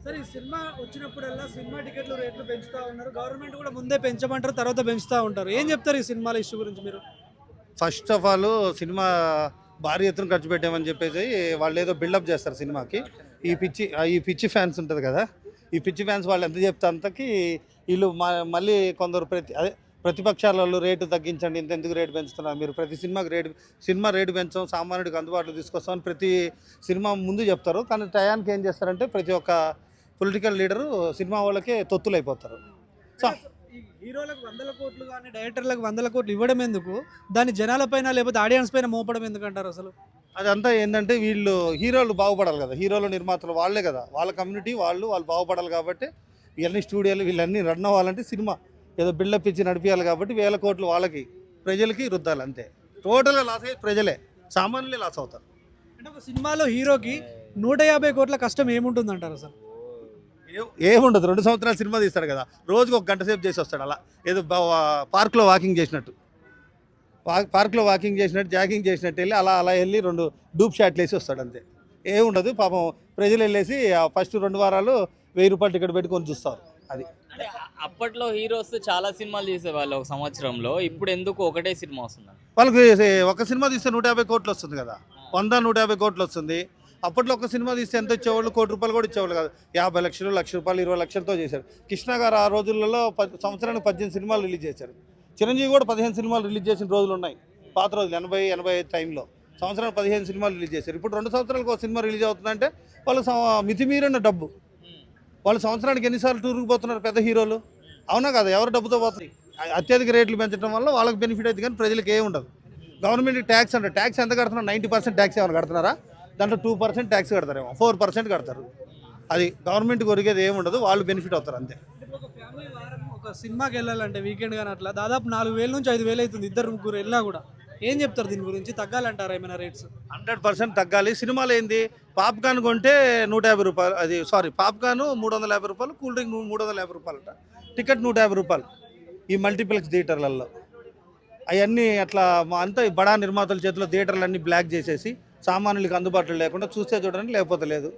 సరే ఈ సినిమా వచ్చినప్పుడల్లా సినిమా టికెట్లు రేట్లు పెంచుతా ఉన్నారు. గవర్నమెంట్ కూడా ముందే పెంచమంటారు, తర్వాత పెంచుతా ఉంటారు. ఏం చెప్తారు ఈ సినిమాల ఇష్యూ గురించి మీరు? ఫస్ట్ ఆఫ్ ఆల్ సినిమా భారీ ఎత్తున ఖర్చు పెట్టామని చెప్పేసి వాళ్ళు ఏదో బిల్డప్ చేస్తారు సినిమాకి. ఈ పిచ్చి ఫ్యాన్స్ ఉంటుంది కదా, ఈ పిచ్చి ఫ్యాన్స్ వాళ్ళు ఎంత చెప్తే అంతకి వీళ్ళు మళ్ళీ కొందరు ప్రతిపక్షాల వాళ్ళు రేటు తగ్గించండి, ఇంత ఎందుకు రేటు పెంచుతున్నారు మీరు, ప్రతి సినిమా రేటు పెంచాం, సామాన్యుడికి అందుబాటులో తీసుకొస్తామని ప్రతి సినిమా ముందు చెప్తారు. కానీ టయానికి ఏం చేస్తారంటే ప్రతి ఒక్క పొలిటికల్ లీడరు సినిమా వాళ్ళకే తొత్తులైపోతారు. సో ఈ హీరోలకు 100 కోట్లు కానీ డైరెక్టర్లకు 100 కోట్లు ఇవ్వడం ఎందుకు? దాన్ని జనాలపైన లేకపోతే ఆడియన్స్ పైన మోపడం ఎందుకంటారు అసలు? అదంతా ఏంటంటే వీళ్ళు హీరోలు బాగుపడాలి కదా, హీరోలు నిర్మాతలు వాళ్ళే కదా, వాళ్ళ కమ్యూనిటీ వాళ్ళు బాగుపడాలి కాబట్టి ఇవన్నీ స్టూడియోలు వీళ్ళన్నీ రన్ అవ్వాలంటే సినిమా ఏదో బిల్డప్ ఇచ్చి నడిపించాలి కాబట్టి 1000 కోట్లు వాళ్ళకి ప్రజలకి రుద్దాలి అంతే. టోటల్గా లాస్ అయ్యి ప్రజలే, సామాన్యులే లాస్ అవుతారు. అంటే ఒక సినిమాలో హీరోకి 150 కోట్ల కష్టం ఏముంటుంది అంటారు అసలు? ఏముండదు, 2 సంవత్సరాలు సినిమా తీస్తాడు కదా, రోజుకు 1 గంట సేపు చేసి వస్తాడు. అలా ఏదో పార్క్లో వాకింగ్ చేసినట్టు జాగింగ్ చేసినట్టు వెళ్ళి అలా వెళ్ళి 2 డూప్ షాట్లు వేసి వస్తాడు అంతే. ఏముండదు పాపం, ప్రజలు వెళ్ళేసి ఫస్ట్ 2 వారాలు 1000 రూపాయలు టికెట్ పెట్టుకొని చూస్తారు. అది అంటే అప్పట్లో హీరోస్ చాలా సినిమాలు చేసేవాళ్ళు ఒక సంవత్సరంలో, ఇప్పుడు ఎందుకు ఒకటే సినిమా వస్తుంది? వాళ్ళకి ఒక సినిమా తీస్తే 150 కోట్లు వస్తుంది కదా, 150 కోట్లు వస్తుంది. అప్పట్లో ఒక సినిమా తీస్తే ఎంత ఇచ్చేవాళ్ళు, 1 కోటి రూపాయలు కూడా ఇచ్చేవాళ్ళు కాదు. 50 లక్షలు, 1 లక్ష రూపాయలు, 20 లక్షలతో చేశారు. కృష్ణ గారు ఆ రోజులలో సంవత్సరానికి 18 సినిమాలు రిలీజ్ చేశారు. చిరంజీవి కూడా 15 సినిమాలు రిలీజ్ చేసిన రోజులు ఉన్నాయి. పాత రోజులు 80-85 టైంలో సంవత్సరానికి 15 సినిమాలు రిలీజ్ చేశారు. ఇప్పుడు 2 సంవత్సరాలకు ఒక సినిమా రిలీజ్ అవుతుందంటే వాళ్ళు మితిమీరిన డబ్బు. వాళ్ళు సంవత్సరానికి ఎన్నిసార్లు టూర్కి పోతున్నారు పెద్ద హీరోలు, అవునా కదా? ఎవరు డబ్బుతో పోతుంది? అత్యధిక రేట్లు పెంచడం వల్ల వాళ్ళకి బెనిఫిట్ అవుతుంది కానీ ప్రజలకు ఏమి ఉండదు. గవర్నమెంట్ ట్యాక్స్ అంటే ట్యాక్స్ ఎంత కడుతున్నారు? 90% ట్యాక్స్ ఏమైనా కడుతున్నారా? దాంట్లో 2% ట్యాక్స్ కడతారేమో, 4% కడతారు. అది గవర్నమెంట్ కొరిగేది ఏమి ఉండదు, వాళ్ళు బెనిఫిట్ అవుతారు అంతే. ఒక ఫ్యామిలీ వారం ఒక సినిమాకి వెళ్ళాలంటే వీకెండ్ కానీ అట్లా దాదాపు 4000 నుంచి 5000 అవుతుంది, 2-3 వెళ్ళినా కూడా. ఏం చెప్తారు దీని గురించి? తగ్గాలంటారా ఏమైనా రేట్స్? 100% తగ్గాలి. సినిమాలు ఏంది, పాప్కార్న్ కొంటే 150 రూపాయలు, అది పాప్కార్న్ 350 రూపాయలు, కూల్ డ్రింక్ 350 రూపాయలు అంట, టికెట్ 150 రూపాయలు ఈ మల్టీప్లెక్స్ థియేటర్లలో. అవన్నీ అట్లా అంతా బడా నిర్మాతల చేతిలో థియేటర్లన్నీ బ్లాక్ చేసేసి సామాన్యులకు అందుబాటులో లేకుండా చూస్తే చూడండి, లేకపోతే లేదు.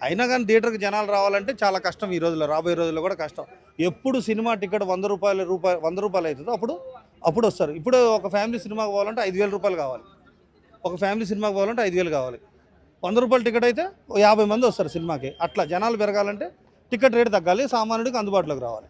అయినా కానీ థియేటర్కి జనాలు రావాలంటే చాలా కష్టం ఈ రోజుల్లో, రాబోయే రోజుల్లో కూడా కష్టం. ఎప్పుడు సినిమా టికెట్ 100 రూపాయలు అవుతుందో అప్పుడు వస్తారు. ఇప్పుడు ఒక ఫ్యామిలీ సినిమాకి పోవాలంటే 5000 రూపాయలు కావాలి, ఒక ఫ్యామిలీ సినిమాకి పోవాలంటే 5000 కావాలి. 100 రూపాయల టికెట్ అయితే 50 మంది వస్తారు సినిమాకి. అట్లా జనాలు పెరగాలంటే టికెట్ రేటు తగ్గాలి, సామాన్యుడికి అందుబాటులోకి రావాలి.